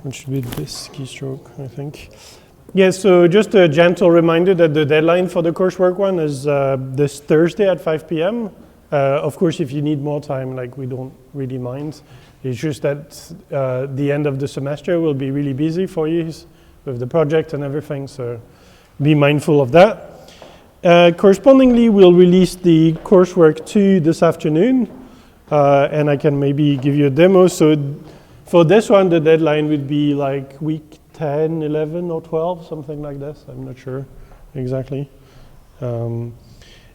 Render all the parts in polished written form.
which should be this keystroke, I think. Yeah, so just a gentle reminder that the deadline for the coursework one is this Thursday at 5 p.m. Of course, if you need more time, like, we don't really mind. It's just that the end of the semester will be really busy for you with the project and everything, so be mindful of that. Correspondingly, we'll release the coursework 2 this afternoon, and I can maybe give you a demo. So for this one, the deadline would be like week 10, 11, or 12, something like this. I'm not sure exactly. And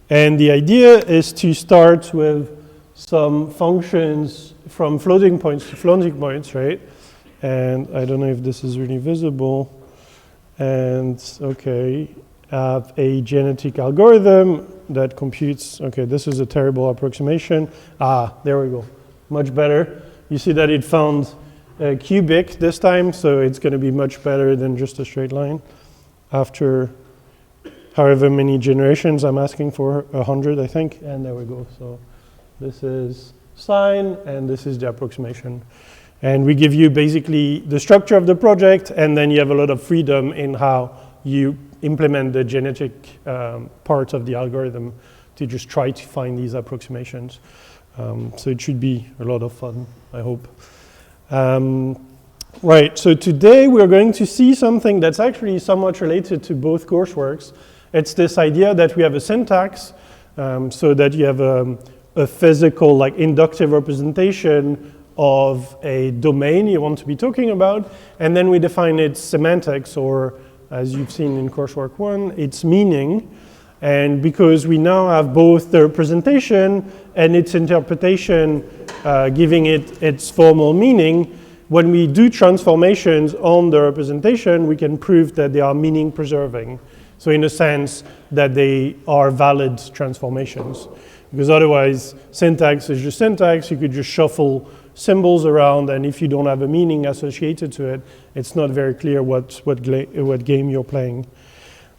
the idea is to start with some functions from floating points to floating points, right? And I don't know if this is really visible. And okay, have a genetic algorithm that computes, okay, this is a terrible approximation. There we go, much better. You see that it found cubic this time, so it's going to be much better than just a straight line. After however many generations, I'm asking for 100, I think, and there we go. So this is sine, and this is the approximation. And we give you basically the structure of the project, and then you have a lot of freedom in how you implement the genetic part of the algorithm to just try to find these approximations. So it should be a lot of fun, I hope. Right, so today we're going to see something that's actually somewhat related to both courseworks. It's this idea that we have a syntax, so that you have a physical, like, inductive representation of a domain you want to be talking about, and then we define its semantics, or as you've seen in coursework 1, its meaning. And because we now have both the representation and its interpretation, giving it its formal meaning, when we do transformations on the representation, we can prove that they are meaning preserving. So in a sense that they are valid transformations. Because otherwise, syntax is just syntax. You could just shuffle symbols around, and if you don't have a meaning associated to it, it's not very clear what game you're playing.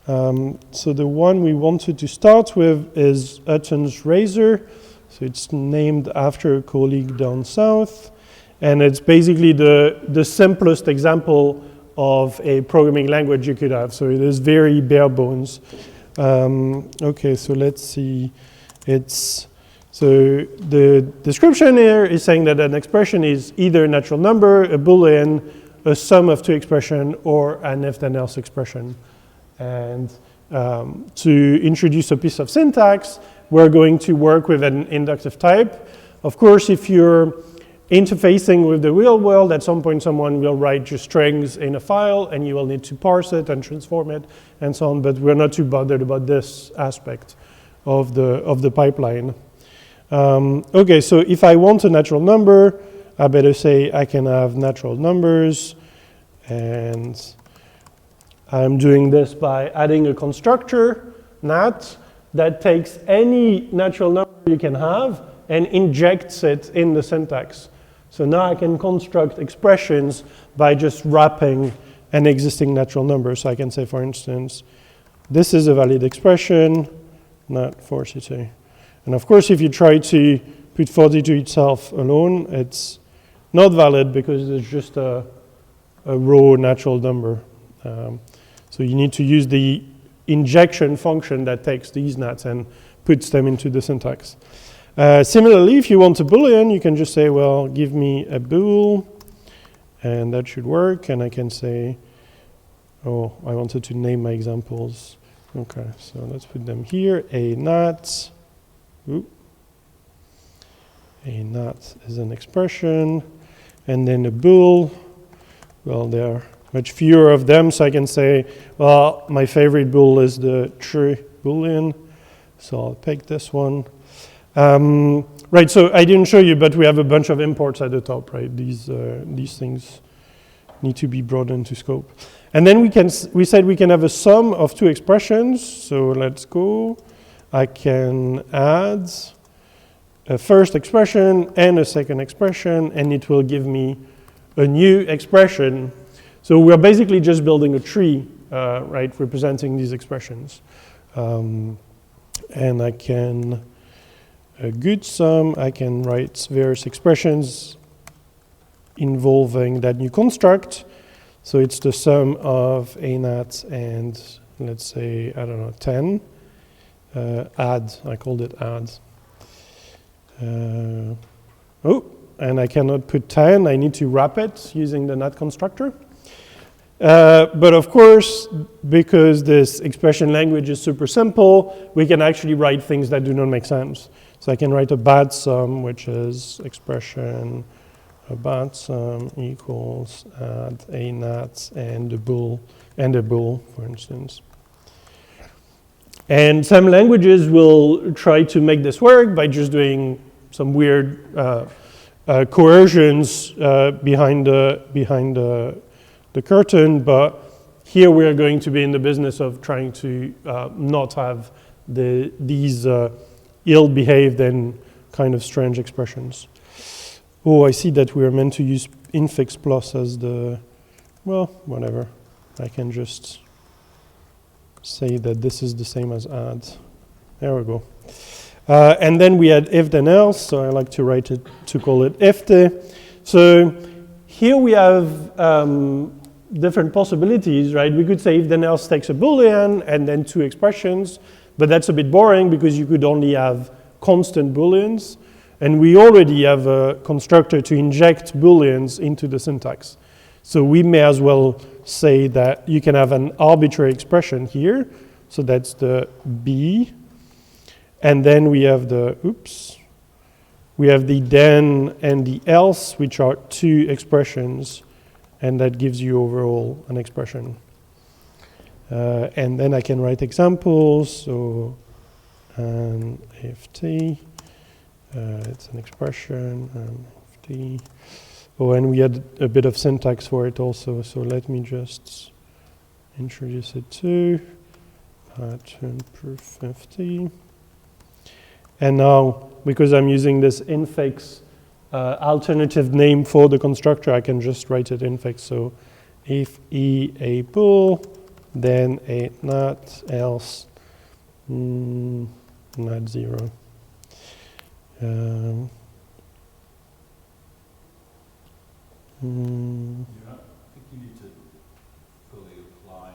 So the one we wanted to start with is Hutton's razor. So it's named after a colleague down south, and it's basically the simplest example of a programming language you could have. So it is very bare bones. Okay, so let's see. So the description here is saying that an expression is either a natural number, a Boolean, a sum of two expressions, or an if-then-else expression. And to introduce a piece of syntax, we're going to work with an inductive type. Of course, if you're interfacing with the real world, at some point someone will write just strings in a file, and you will need to parse it and transform it and so on, but we're not too bothered about this aspect of the pipeline. Okay, so if I want a natural number, I better say I can have natural numbers, and I'm doing this by adding a constructor, nat, that takes any natural number you can have and injects it in the syntax. So now I can construct expressions by just wrapping an existing natural number. So I can say, for instance, this is a valid expression, not 42. And of course, if you try to put 42 itself alone, it's not valid because it's just a raw natural number. So you need to use the injection function that takes these nats and puts them into the syntax. Similarly, if you want a Boolean, you can just say, well, give me a bool, and that should work. And I can say, oh, I wanted to name my examples. Okay, so let's put them here. A nat. A nat is an expression. And then a bool. Well, there are much fewer of them, so I can say, well, my favorite bool is the true Boolean. So I'll pick this one. Right, so I didn't show you, but we have a bunch of imports at the top, right? These things need to be brought into scope. And then we said we can have a sum of two expressions. So let's go. I can add a first expression and a second expression, and it will give me a new expression. So we're basically just building a tree, right, representing these expressions. And I can, a good sum, I can write various expressions involving that new construct. So it's the sum of a nat and, let's say, I don't know, 10. Add, I called it add. Oh, and I cannot put 10. I need to wrap it using the nat constructor. But of course, because this expression language is super simple, we can actually write things that do not make sense. So I can write a bad sum, which is expression a bad sum equals add a nat and a bool, for instance. And some languages will try to make this work by just doing some weird coercions behind the curtain, but here we are going to be in the business of trying to not have these ill-behaved and kind of strange expressions. Oh, I see that we are meant to use infix plus as the, well, whatever. I can just say that this is the same as add. There we go. And then we had if then else, so I like to write it, to call it ifte. So here we have different possibilities, right? We could say if then else takes a Boolean and then two expressions, but that's a bit boring because you could only have constant Booleans. And we already have a constructor to inject Booleans into the syntax. So we may as well say that you can have an arbitrary expression here. So that's the B. And then we have the, we have the then and the else, which are two expressions. And that gives you overall an expression. And then I can write examples. So an if t. It's an expression, and ft. Oh, and we had a bit of syntax for it also, so let me just introduce it too. Pattern proof ft. And now, because I'm using this infix alternative name for the constructor, I can just write it infix. So if e a bool, then a not, else not 0. I think you need to fully apply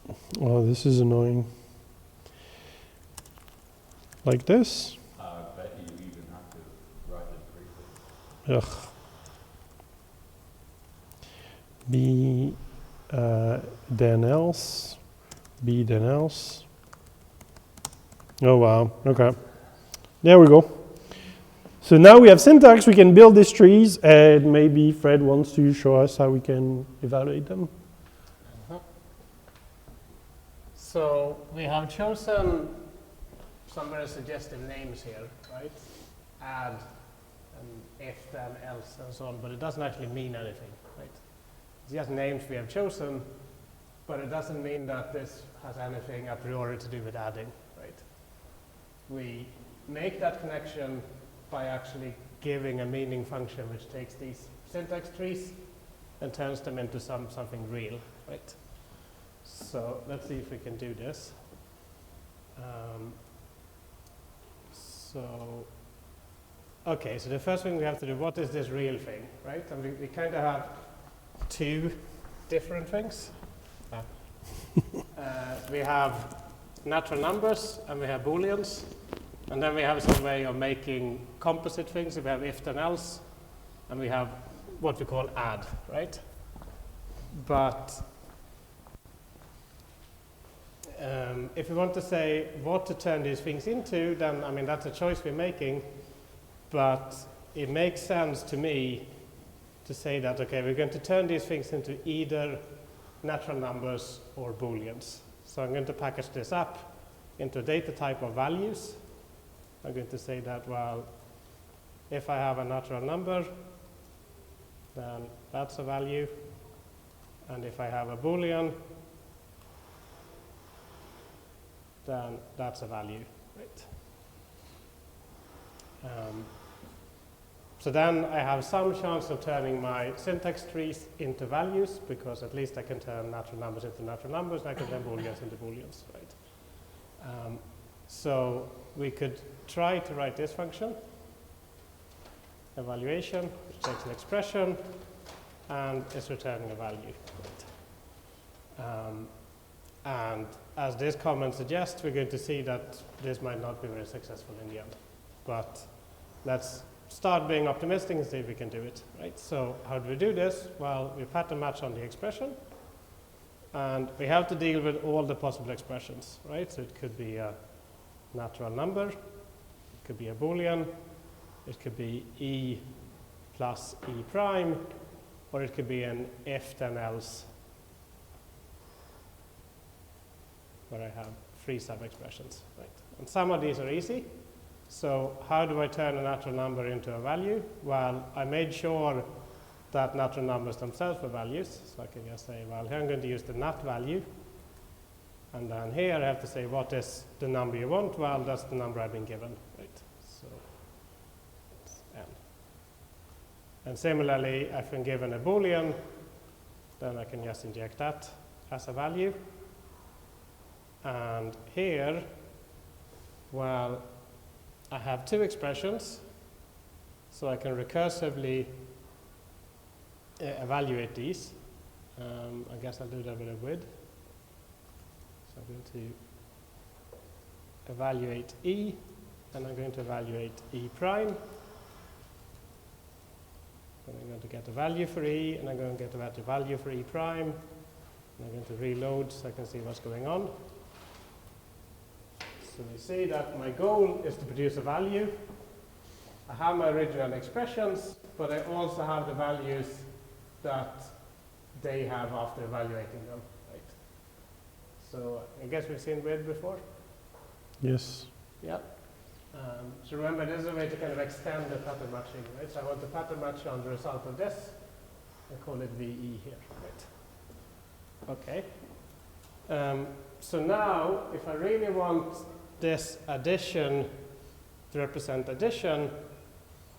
your patterns. Oh, this is annoying. Like this? I bet you even have to write it briefly. Ugh. B then else. B then else. Oh wow, okay. There we go. So now we have syntax, we can build these trees, and maybe Fred wants to show us how we can evaluate them. So we have chosen some very suggestive names here, right? Add, and if, then, else, and so on, but it doesn't actually mean anything, right? It's just names we have chosen, but it doesn't mean that this has anything a priori to do with adding, right? We make that connection by actually giving a meaning function which takes these syntax trees and turns them into something real, right? So let's see if we can do this. Okay, so the first thing we have to do, what is this real thing, right? And we kind of have two different things. We have natural numbers and we have Booleans. And then we have some way of making composite things. We have if then else, and we have what we call add, right? But if we want to say what to turn these things into, then I mean that's a choice we're making. But it makes sense to me to say that okay, we're going to turn these things into either natural numbers or Booleans. So I'm going to package this up into a data type of values. I'm going to say that, well, if I have a natural number, then that's a value. And if I have a Boolean, then that's a value, right? So then I have some chance of turning my syntax trees into values, because at least I can turn natural numbers into natural numbers, and I can turn Booleans into Booleans, right? So we could try to write this function. evaluation, which takes an expression and is returning a value. And as this comment suggests, we're going to see that this might not be very successful in the end. But let's start being optimistic and see if we can do it, right? So how do we do this? Well, we pattern match on the expression, and we have to deal with all the possible expressions, right? So it could be a natural number, it could be a Boolean, it could be E plus E prime, or it could be an if then else, where I have 3 sub-expressions, right? And some of these are easy. So how do I turn a natural number into a value? Well, I made sure that natural numbers themselves were values. So I can just say, well, here I'm going to use the nat value. And then here I have to say, what is the number you want? Well, that's the number I've been given, right? So it's n. And similarly, if I'm given a Boolean, then I can just inject that as a value. And here, well, I have 2 expressions, so I can recursively evaluate these. I guess I'll do that with a with. So I'm going to evaluate E, and I'm going to evaluate E prime. And I'm going to get a value for E, and I'm going to get a value for E prime. And I'm going to reload so I can see what's going on. So we see that my goal is to produce a value. I have my original expressions, but I also have the values that they have after evaluating them, right? So I guess we've seen with before. Yes. Yeah. So remember, this is a way to kind of extend the pattern matching, right? So I want to pattern match on the result of this. I call it VE here, right? Okay. So now, if I really want this addition to represent addition,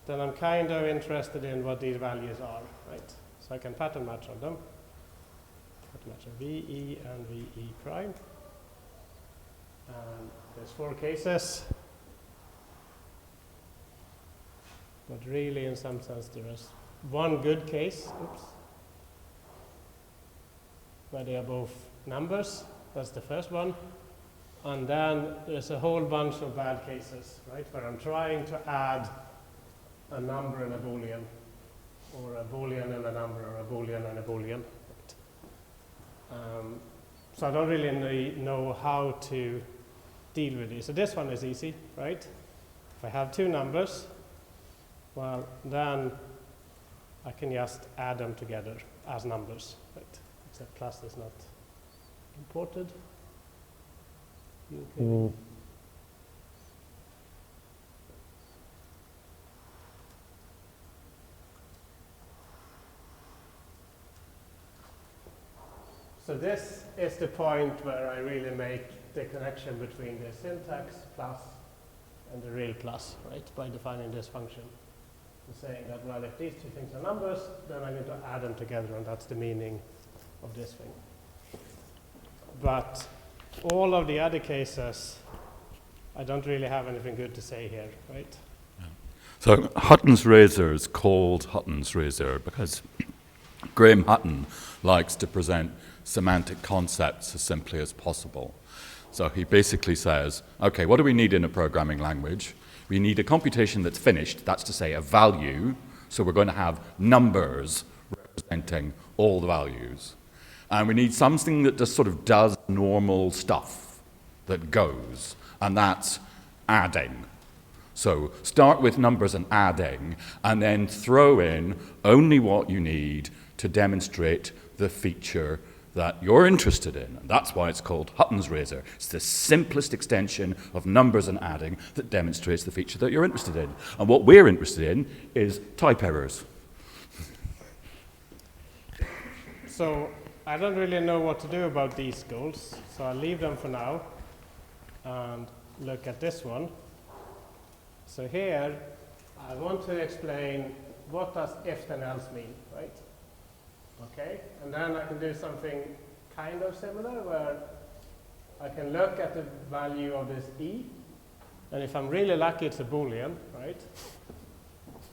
then I'm kind of interested in what these values are, right? So I can pattern match on them. Pattern match on VE and VE prime. And there's 4 cases. But really, in some sense, there is one good case, where they are both numbers. That's the first one. And then there's a whole bunch of bad cases, right, where I'm trying to add a number and a Boolean, or a Boolean and a number, or a Boolean and a Boolean. So I don't really know how to deal with these. So this one is easy, right? If I have 2 numbers, well, then I can just add them together as numbers, right? Except plus is not imported. Okay. So this is the point where I really make the connection between the syntax plus and the real plus, right? By defining this function. So saying that, well, if these 2 things are numbers, then I'm going to add them together, and that's the meaning of this thing. But all of the other cases, I don't really have anything good to say here, right? Yeah. So Hutton's razor is called Hutton's razor because Graham Hutton likes to present semantic concepts as simply as possible. So he basically says, okay, what do we need in a programming language? We need a computation that's finished, that's to say a value, so we're going to have numbers representing all the values. And we need something that just sort of does normal stuff that goes, and that's adding. So start with numbers and adding, and then throw in only what you need to demonstrate the feature that you're interested in. And that's why it's called Hutton's razor. It's the simplest extension of numbers and adding that demonstrates the feature that you're interested in. And what we're interested in is type errors. So I don't really know what to do about these goals, so I'll leave them for now and look at this one. So here, I want to explain what does if then else mean, right? Okay, and then I can do something kind of similar where I can look at the value of this E, and if I'm really lucky, it's a Boolean, right?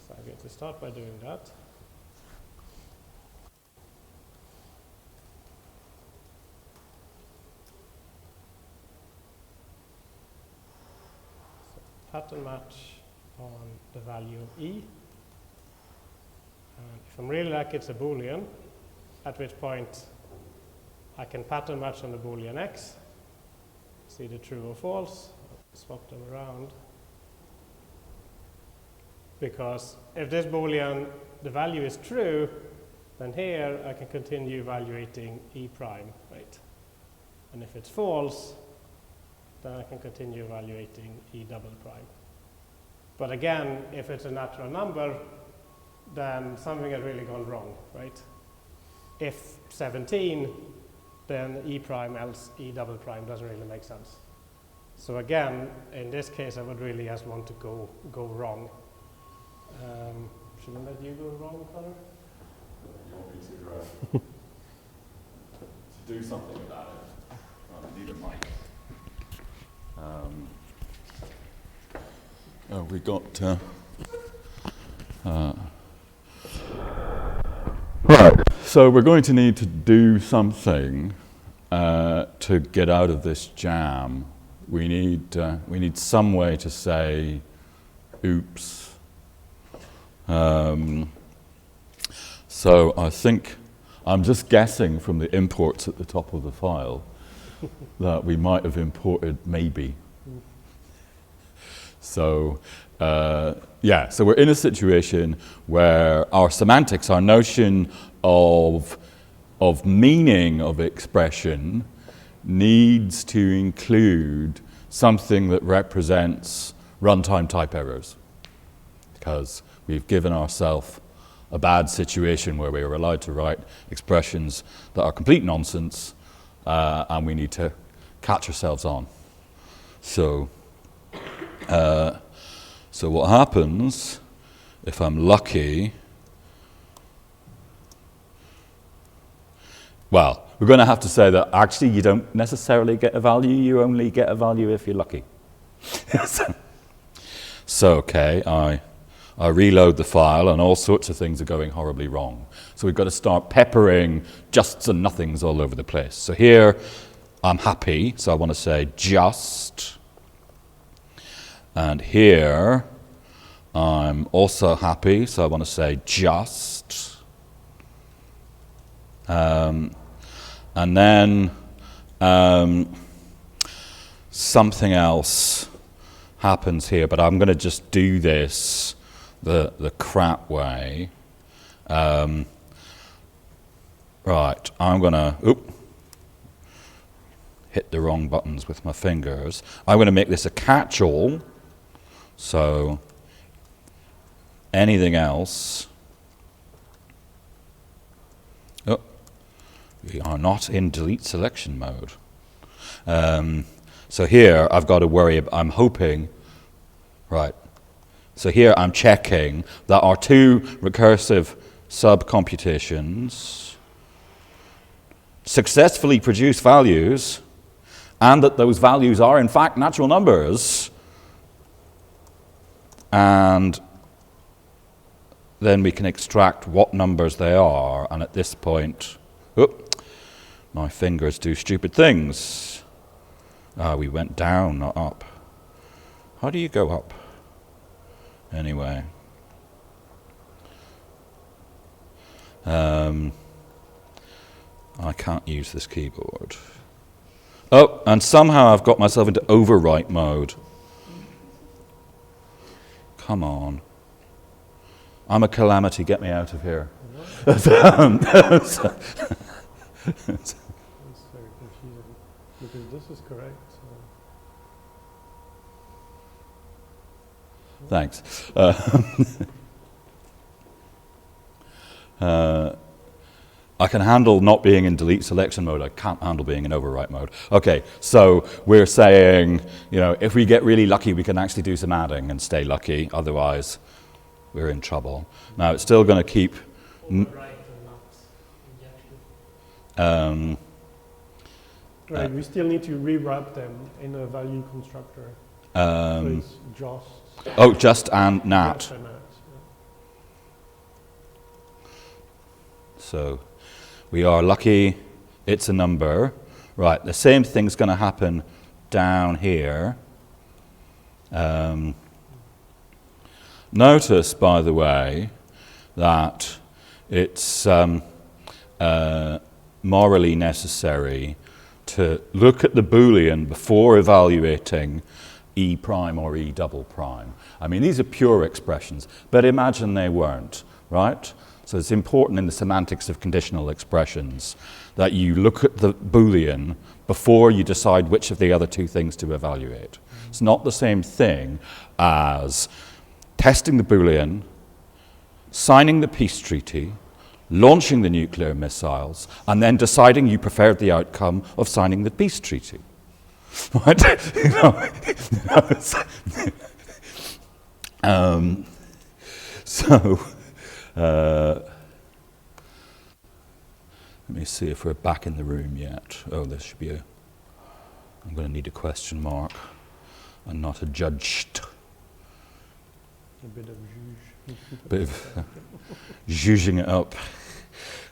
So Okay, to start by doing that. So pattern match on the value of E. And if I'm really lucky, it's a Boolean, at which point I can pattern match on the Boolean X, see the true or false, swap them around. Because if this Boolean, the value is true, then here I can continue evaluating E prime, right? And if it's false, then I can continue evaluating E double prime. But again, if it's a natural number, then something has really gone wrong, right? If 17, then E prime else E double prime doesn't really make sense. So again, in this case, I would really just want to go wrong. Should I let you go wrong, Connor? You want me to do something about it? I need a mic. We got. Right. So we're going to need to do something to get out of this jam. We need some way to say, "Oops." So I think I'm just guessing from the imports at the top of the file that we might have imported maybe. So yeah, so we're in a situation where our semantics, our notion of meaning of expression needs to include something that represents runtime type errors, because we've given ourselves a bad situation where we are allowed to write expressions that are complete nonsense, and we need to catch ourselves on. So what happens, if I'm lucky, well, we're going to have to say that actually you don't necessarily get a value, you only get a value if you're lucky. So okay, I reload the file and all sorts of things are going horribly wrong. So we've got to start peppering justs and nothings all over the place. So here I'm happy, so I want to say just. And here I'm also happy, so I want to say just. And then something else happens here, but I'm going to just do this the crap way. Right, I'm going to hit the wrong buttons with my fingers. I'm going to make this a catch-all, so anything else. Oh, we are not in delete selection mode. So here I've got to worry, I'm hoping, right. So here I'm checking that our two recursive sub-computations successfully produce values, and that those values are in fact natural numbers. And then we can extract what numbers they are, and at this point, my fingers do stupid things. We went down, not up. How do you go up? Anyway. I can't use this keyboard. Oh, and somehow I've got myself into overwrite mode. Come on. I'm a calamity, get me out of here. It's very confusing, because this is correct. So. Thanks. I can handle not being in delete selection mode. I can't handle being in overwrite mode. Okay, so we're saying, if we get really lucky, we can actually do some adding and stay lucky. Otherwise, we're in trouble. Now, it's still going to keep... Right, we still need to rewrap them in a value constructor. So it's just. Oh, just and nat. Just and nat, So we are lucky it's a number. Right, the same thing's going to happen down here. Notice, by the way, that it's morally necessary to look at the Boolean before evaluating E prime or E double prime. I mean, these are pure expressions, but imagine they weren't, right? So it's important in the semantics of conditional expressions that you look at the Boolean before you decide which of the other two things to evaluate. It's not the same thing as testing the Boolean, signing the peace treaty, launching the nuclear missiles, and then deciding you preferred the outcome of signing the peace treaty. Right? Let me see if we're back in the room yet. Oh, there should be I'm going to need a question mark and not a judged. A bit of juge. Bit of zhuzhing it up.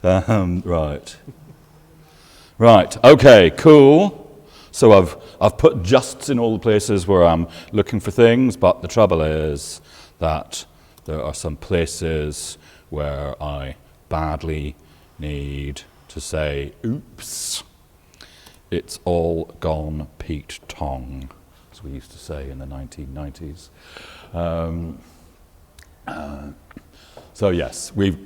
Right. Right, okay, cool. So I've put justs in all the places where I'm looking for things, but the trouble is that there are some places where I badly need to say, oops, it's all gone Pete Tong, as we used to say in the 1990s. So yes, we're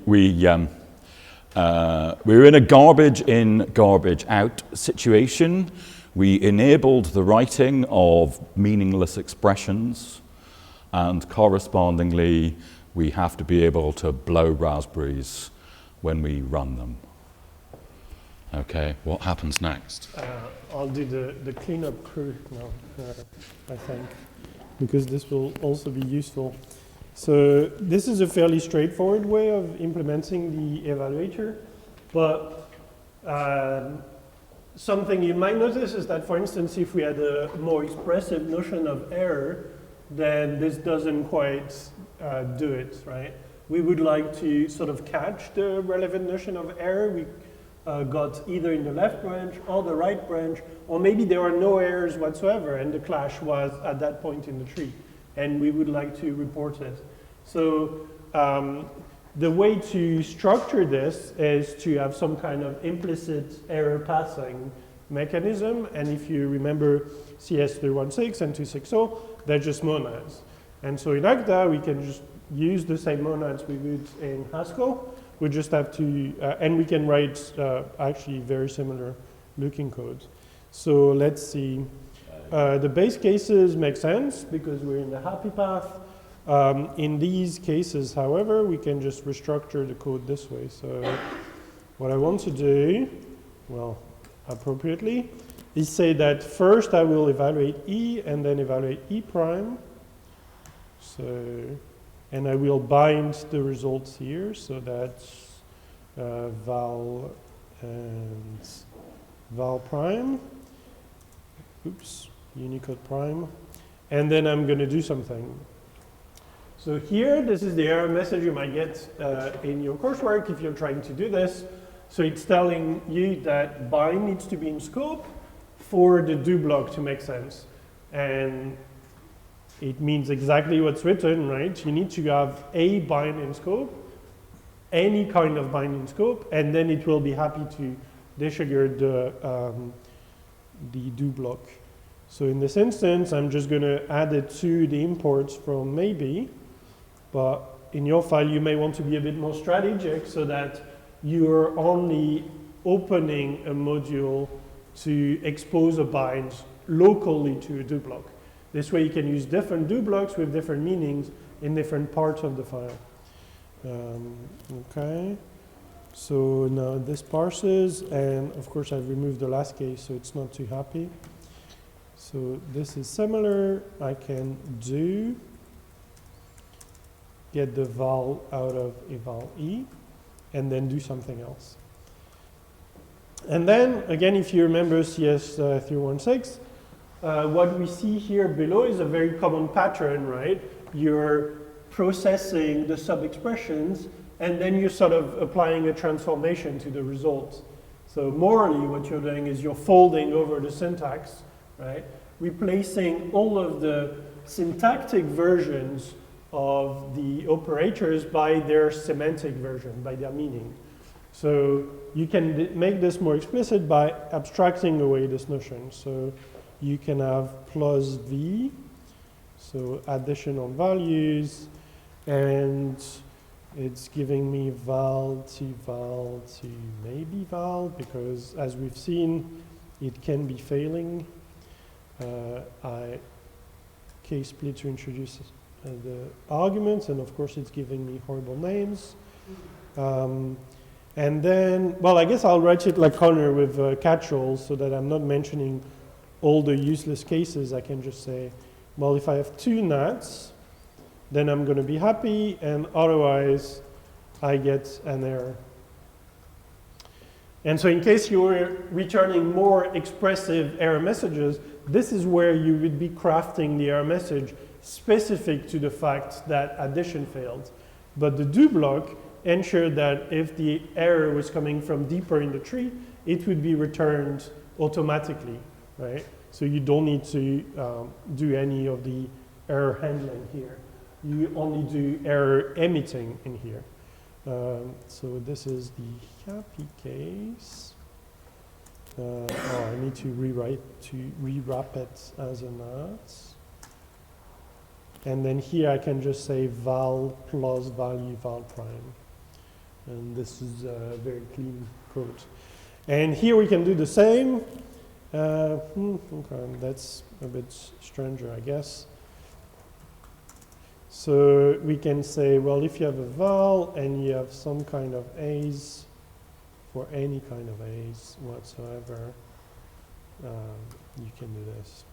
in a garbage in, garbage out situation. We enabled the writing of meaningless expressions, and correspondingly, we have to be able to blow raspberries when we run them. Okay, what happens next? I'll do the cleanup crew now, I think, because this will also be useful. So this is a fairly straightforward way of implementing the evaluator, but something you might notice is that, for instance, if we had a more expressive notion of error, then this doesn't quite do it, right? We would like to sort of catch the relevant notion of error. We got either in the left branch or the right branch, or maybe there are no errors whatsoever and the clash was at that point in the tree, and we would like to report it. So the way to structure this is to have some kind of implicit error passing mechanism, and if you remember CS 316 and 260, they're just monads. And so in ACTA, we can just use the same monads we would in Haskell. We just have to, and we can write actually very similar looking codes. So let's see. The base cases make sense because we're in the happy path. In these cases, however, we can just restructure the code this way. So what I want to do, well, appropriately, is say that first I will evaluate E and then evaluate E prime. So, and I will bind the results here, so that's val and val prime. Oops, Unicode prime. And then I'm going to do something. So here, this is the error message you might get in your coursework if you're trying to do this. So it's telling you that bind needs to be in scope for the do block to make sense. And it means exactly what's written, right? You need to have a bind in scope, any kind of bind in scope, and then it will be happy to desugar the do block. So in this instance, I'm just going to add it to the imports from maybe, but in your file, you may want to be a bit more strategic so that you're only opening a module to expose a bind locally to a do block. This way you can use different do blocks with different meanings in different parts of the file. Okay, so now this parses, and of course I've removed the last case, so it's not too happy. So this is similar. I can do get the val out of eval E, and then do something else. And then, again, if you remember CS 316, what we see here below is a very common pattern, right? You're processing the sub-expressions, and then you're sort of applying a transformation to the result. So morally, what you're doing is you're folding over the syntax, right? Replacing all of the syntactic versions of the operators by their semantic version, by their meaning. So you can make this more explicit by abstracting away this notion. So you can have plus v, so addition of values, and it's giving me val to maybe val, because as we've seen, it can be failing. I case split to introduce the arguments, and of course it's giving me horrible names. And then, well, I guess I'll write it like Connor with catch-alls so that I'm not mentioning all the useless cases. I can just say, well, if I have two nats, then I'm going to be happy, and otherwise I get an error. And so in case you're returning more expressive error messages, this is where you would be crafting the error message specific to the fact that addition failed. But the do block ensured that if the error was coming from deeper in the tree, it would be returned automatically, right? So you don't need to do any of the error handling here. You only do error emitting in here. So this is the happy case. Oh, I need to rewrap it as a nat. And then here I can just say val plus value val prime. And this is a very clean code. And here we can do the same. Okay, that's a bit stranger, I guess. So we can say, well, if you have a val and you have some kind of a's, for any kind of a's whatsoever, you can do this.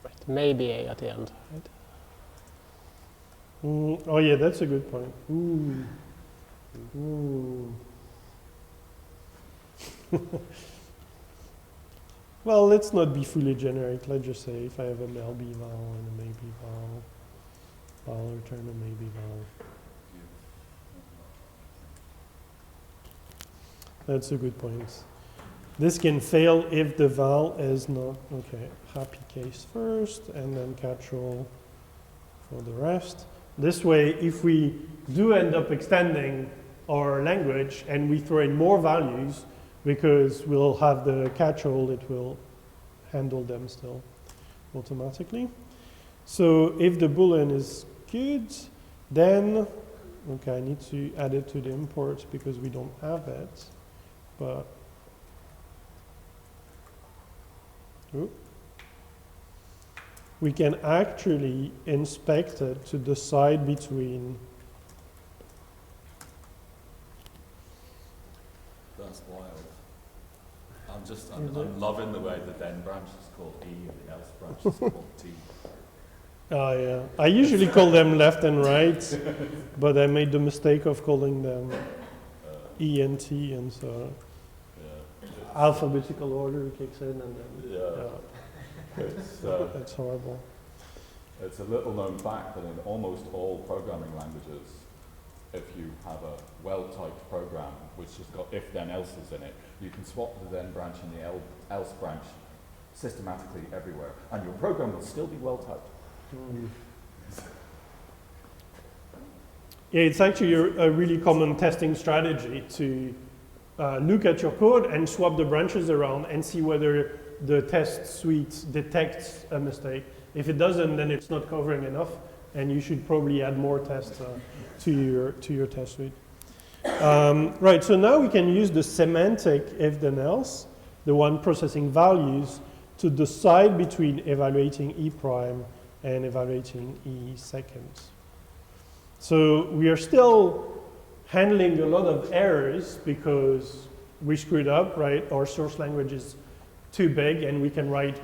Right. Maybe a at the end, right? Oh yeah, that's a good point. Ooh. Ooh. Well, let's not be fully generic. Let's just say if I have a maybe val and a maybe val return a maybe val. That's a good point. This can fail if the val is not, okay, happy case first and then catch-all for the rest. This way, if we do end up extending our language and we throw in more values, because we'll have the catch-all, it will handle them still automatically. So if the boolean is good, then, okay, I need to add it to the import because we don't have it, but, we can actually inspect it to decide between. That's wild. I'm loving the way the then branch is called E and the else branch is called T. Oh yeah, I usually call them left and right, but I made the mistake of calling them E and T, and so alphabetical order kicks in, and then it's horrible. It's a little known fact that in almost all programming languages, if you have a well-typed program which has got if-then-elses in it, you can swap the then branch and the else branch systematically everywhere, and your program will still be well-typed. Yeah, it's actually a really common testing strategy to look at your code and swap the branches around and see whether the test suite detects a mistake. If it doesn't, then it's not covering enough, and you should probably add more tests to your test suite. Right, so now we can use the semantic if-then-else, the one processing values, to decide between evaluating E prime and evaluating E second. So we are still handling a lot of errors because we screwed up, right? Our source language is too big and we can write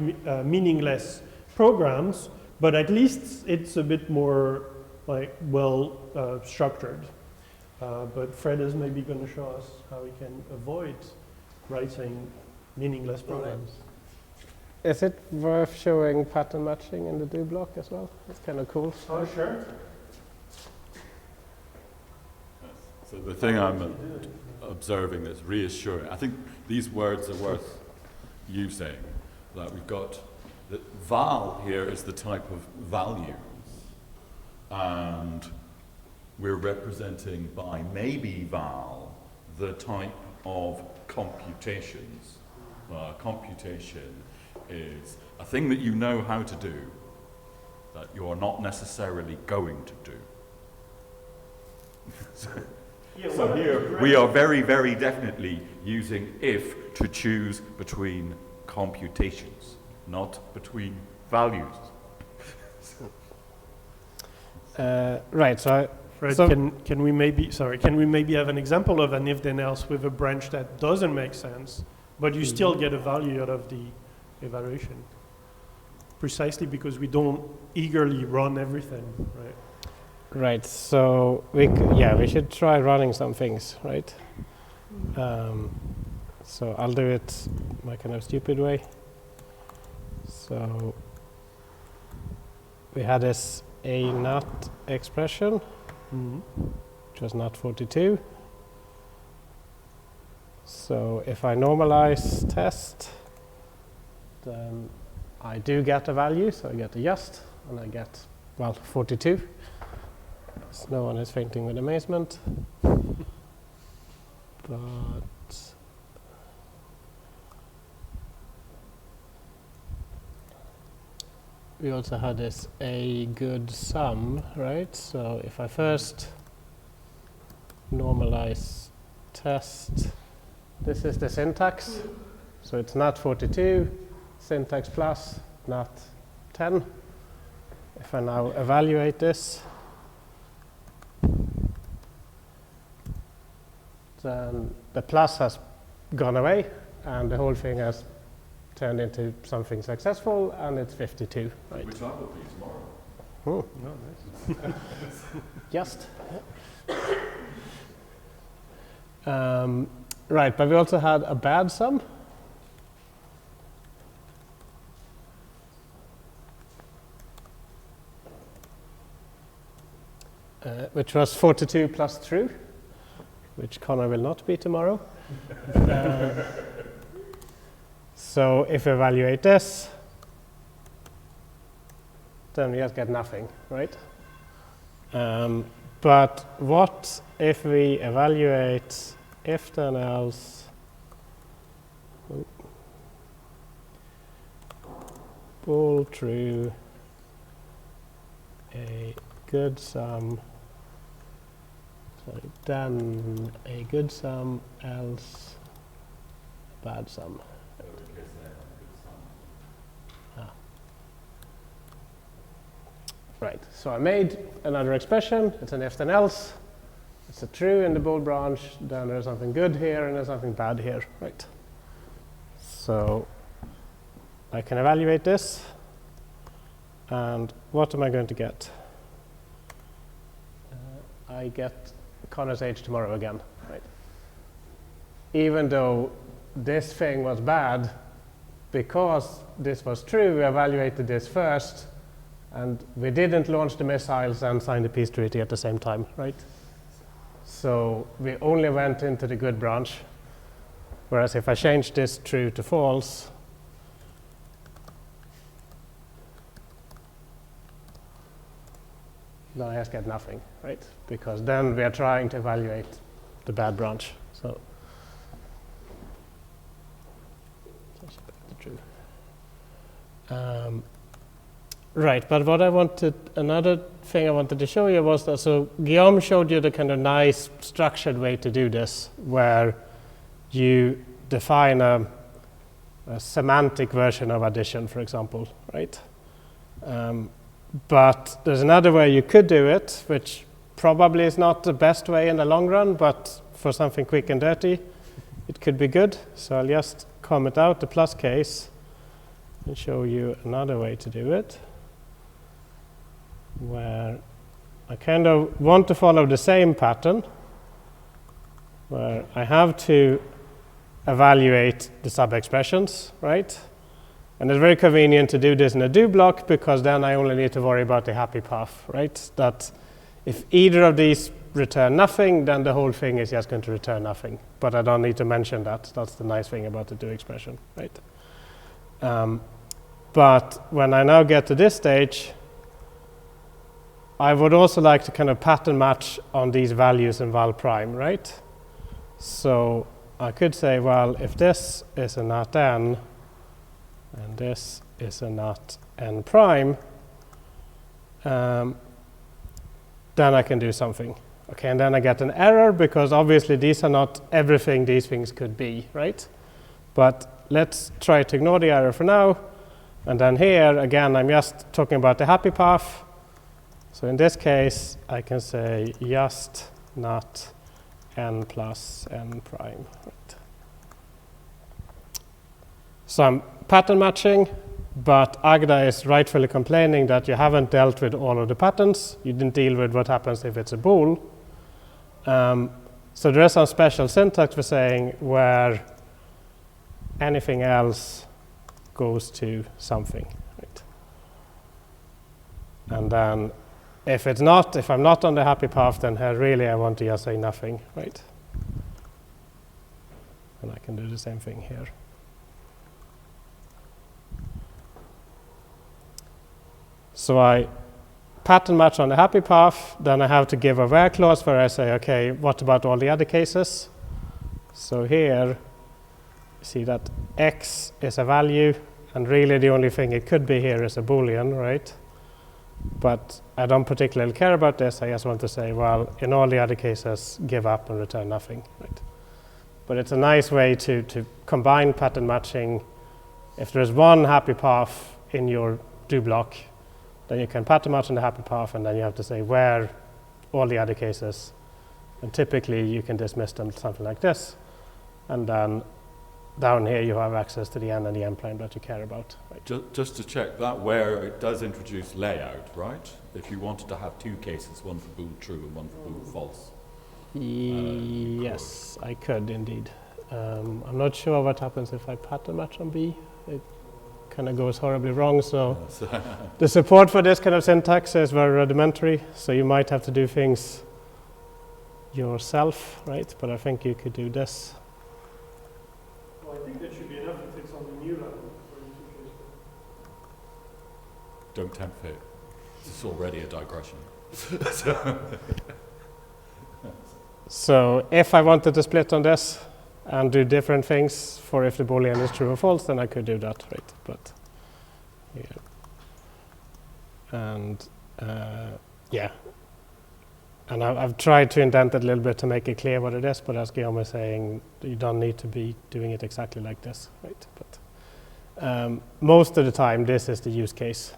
meaningless programs, but at least it's a bit more like well structured. But Fred is maybe going to show us how we can avoid writing meaningless programs. Is it worth showing pattern matching in the do block as well? It's kind of cool. Oh, sure. So the thing I'm observing that's reassuring, I think these words are worth using. That we've got that val here is the type of values, and we're representing by maybe val the type of computations. Computation is a thing that you know how to do that you are not necessarily going to do. So here we are very, very definitely using if to choose between computations, not between values. Right. So, Fred, so can we maybe have an example of an if then else with a branch that doesn't make sense, but you still get a value out of the evaluation? Precisely because we don't eagerly run everything, right? right. So we should try running some things, right? So I'll do it my kind of stupid way. So we had this a not expression, which was not 42. So if I normalize test, then I do get a value, so I get a just, and I get, well, 42. So no one is fainting with amazement. But we also had this a good sum, right? So if I first normalize test, this is the syntax. So it's not 42, syntax plus, not 10. If I now evaluate this, then the plus has gone away, and the whole thing has turned into something successful, and it's 52, right? Which I will be tomorrow. Oh, No, nice. just. Right, but we also had a bad sum. Which was 42 plus true, which Connor will not be tomorrow. So if we evaluate this, then we just get nothing, right? But what if we evaluate if then else bool true a good sum, sorry, then a good sum else bad sum. Right, so I made another expression. It's an if then else. It's a true in the bool branch. Then there's something good here and there's something bad here. Right. So I can evaluate this. And what am I going to get? I get Connor's age tomorrow again. Right. Even though this thing was bad, because this was true, we evaluated this first. And we didn't launch the missiles and sign the peace treaty at the same time, right? So we only went into the good branch. Whereas if I change this true to false, then I just get nothing, right? Because then we are trying to evaluate the bad branch. So change it back to true. Right, but what I wanted, another thing I wanted to show you was that, so Guillaume showed you the kind of nice structured way to do this, where you define a semantic version of addition, for example, right? But there's another way you could do it, which probably is not the best way in the long run, but for something quick and dirty, it could be good. So I'll just comment out the plus case and show you another way to do it, where I kind of want to follow the same pattern, where I have to evaluate the sub-expressions, right? And it's very convenient to do this in a do block, because then I only need to worry about the happy path, right? That if either of these return nothing, then the whole thing is just going to return nothing. But I don't need to mention that. That's the nice thing about the do expression, right? But when I now get to this stage, I would also like to kind of pattern match on these values in val prime, right? So I could say, well, if this is a not n, and this is a not n prime, then I can do something. Okay, and then I get an error, because obviously these are not everything these things could be, right? But let's try to ignore the error for now. And then here, again, I'm just talking about the happy path. So in this case, I can say just not n plus n prime. Right. So I'm pattern matching, but Agda is rightfully complaining that you haven't dealt with all of the patterns. You didn't deal with what happens if it's a bool. So there is some special syntax for saying where anything else goes to something. Right. And then if I'm not on the happy path, then here really I want to just say nothing, right? And I can do the same thing here. So I pattern match on the happy path, then I have to give a where clause where I say, okay, what about all the other cases? So here, you see that x is a value, and really the only thing it could be here is a Boolean, right? But I don't particularly care about this. I just want to say, well, in all the other cases, give up and return nothing, right? But it's a nice way to combine pattern matching. If there's one happy path in your do block, then you can pattern match on the happy path, and then you have to say where all the other cases. And typically, you can dismiss them something like this. And then down here, you have access to the n and the n prime that you care about. Right? Just to check that, where it does introduce layout, right? If you wanted to have two cases, one for bool true and one for bool false. Yes, I could indeed. I'm not sure what happens if I pattern match on B. It kind of goes horribly wrong. So the support for this kind of syntax is very rudimentary. So you might have to do things yourself, right? But I think you could do this. Well, I think that should be enough if it's on the new line. Don't tempt fate. It's already a digression. So if I wanted to split on this and do different things for if the Boolean is true or false, then I could do that, right? But yeah, and yeah, and I've tried to indent it a little bit to make it clear what it is. But as Guillaume is saying, you don't need to be doing it exactly like this, right? But most of the time, this is the use case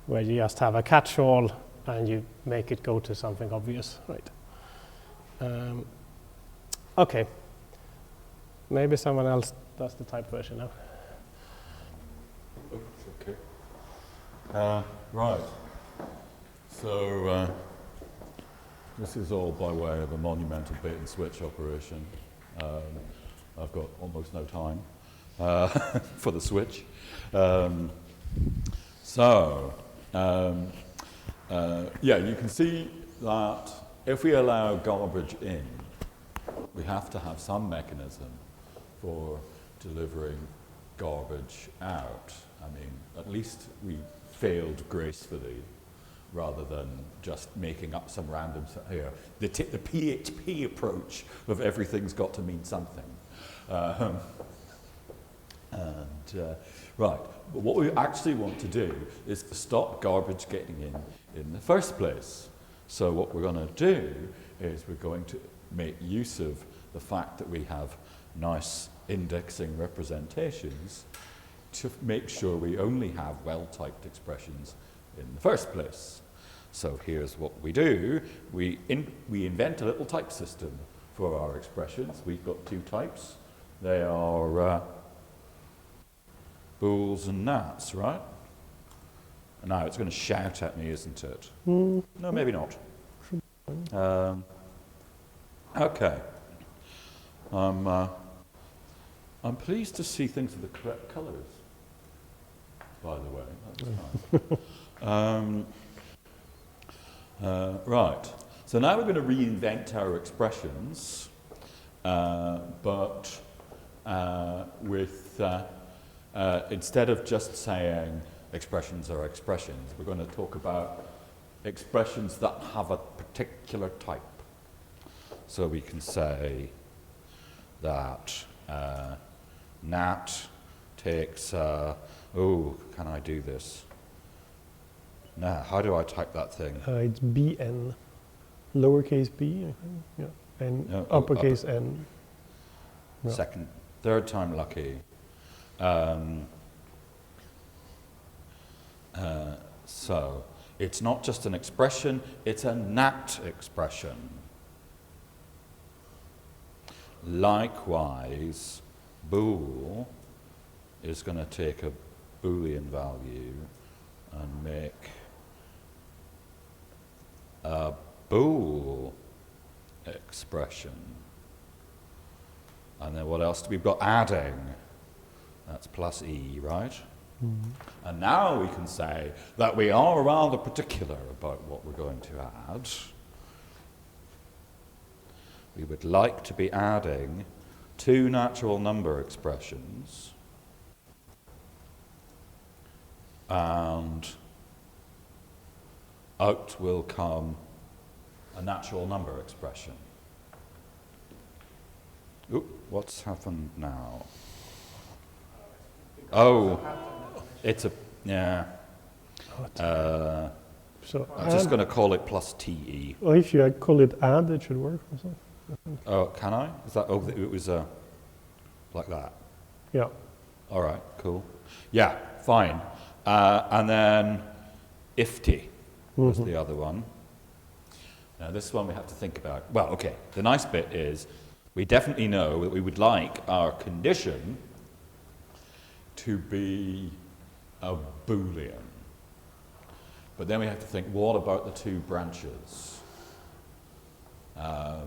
where you just have a catch-all and you make it go to something obvious, right? Okay. Maybe someone else does the type version now. Okay. Right. So this is all by way of a monumental bait and switch operation. I've got almost no time for the switch. Yeah, you can see that if we allow garbage in, we have to have some mechanism for delivering garbage out. I mean, at least we failed gracefully rather than just making up some random here. The PHP approach of everything's got to mean something. Right, but what we actually want to do is to stop garbage getting in the first place. So what we're going to do is we're going to make use of the fact that we have nice indexing representations to make sure we only have well-typed expressions in the first place. So here's what we do. We invent a little type system for our expressions. We've got two types. They are bools and nats, right? Now it's going to shout at me, isn't it? No, maybe not. Okay. I'm pleased to see things are the correct colours, by the way. That's fine. Right. So now we're going to reinvent our expressions, but with instead of just saying expressions are expressions, we're going to talk about expressions that have a particular type. So we can say that Nat takes, oh, can I do this? Nah, how do I type that thing? It's BN, lowercase b, I think, yeah, and No, uppercase N. Yeah. Third time lucky. So it's not just an expression, it's a Nat expression. Likewise, bool is going to take a Boolean value and make a bool expression. And then what else? We've got adding. That's plus E, right? Mm-hmm. And now we can say that we are rather particular about what we're going to add. We would like to be adding 2 natural number expressions and out will come a natural number expression. Oop, what's happened now? Oh, it's a, yeah. So I'm just going to call it plus TE. well, if you call it add, it should work also. Oh, can I? Is that, oh, it was like that. Yeah. All right, cool. Yeah, fine. And then ifty was the other one. Now this one we have to think about. Well, okay, the nice bit is we definitely know that we would like our condition to be a Boolean. But then we have to think, what about the 2 branches? I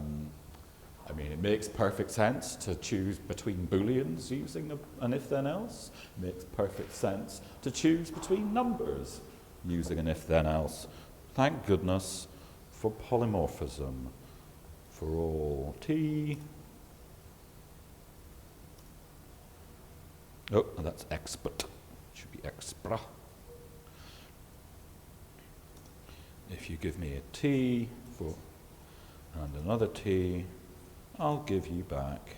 mean, it makes perfect sense to choose between Booleans using an if-then-else. It makes perfect sense to choose between numbers using an if-then-else. Thank goodness for polymorphism for all T. Oh, that's expert. Should be expra. If you give me a T for and another T, I'll give you back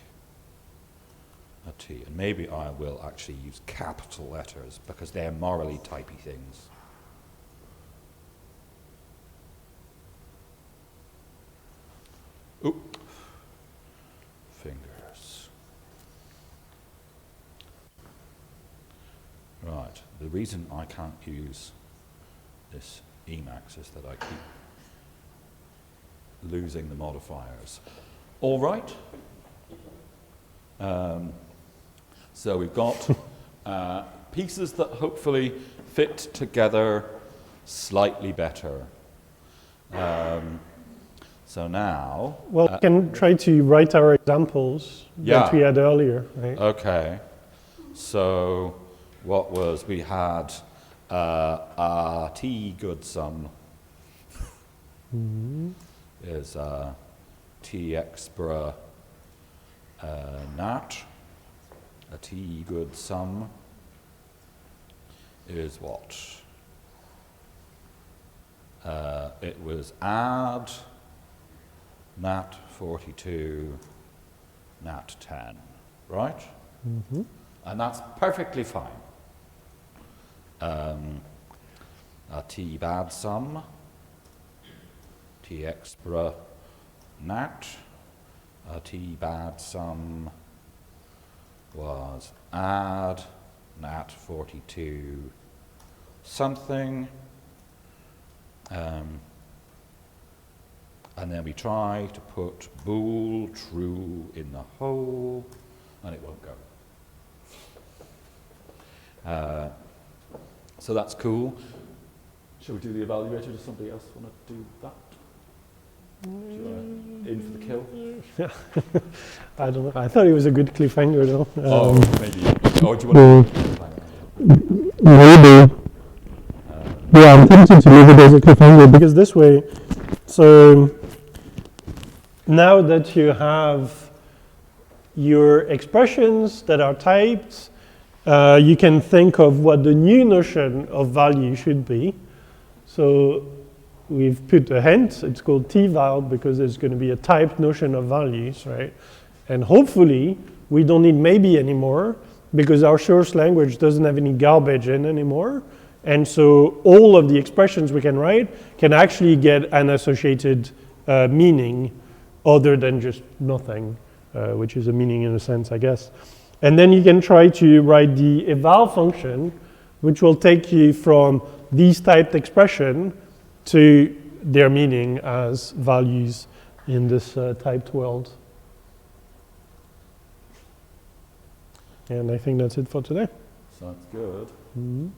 a T. And maybe I will actually use capital letters because they're morally typey things. Oop. Fingers. Right. The reason I can't use this Emacs is that I keep losing the modifiers. All right. So we've got pieces that hopefully fit together slightly better. So now... Well, we can try to write our examples that we had earlier, right? Okay. So what was, we had a T good sum is T expra nat. A T good sum is what? It was add nat 42 nat 10, right? Mm-hmm. And that's perfectly fine. A T bad sum, T expra nat, a T bad sum was add nat 42 something, and then we try to put bool true in the hole, and it won't go. So that's cool. Shall we do the evaluator? Does somebody else want to do that? In for the kill? I don't know. I thought it was a good cliffhanger, though. Maybe. Oh, do you want to? Maybe. Yeah, I'm tempted to leave it as a cliffhanger because this way, so now that you have your expressions that are typed, you can think of what the new notion of value should be. So we've put a hint, it's called t-val because there's going to be a typed notion of values, right? And hopefully we don't need maybe anymore because our source language doesn't have any garbage in anymore. And so all of the expressions we can write can actually get an associated meaning other than just nothing, which is a meaning in a sense, I guess. And then you can try to write the eval function, which will take you from these typed expression to their meaning as values in this typed world. And I think that's it for today. Sounds good. Mm-hmm.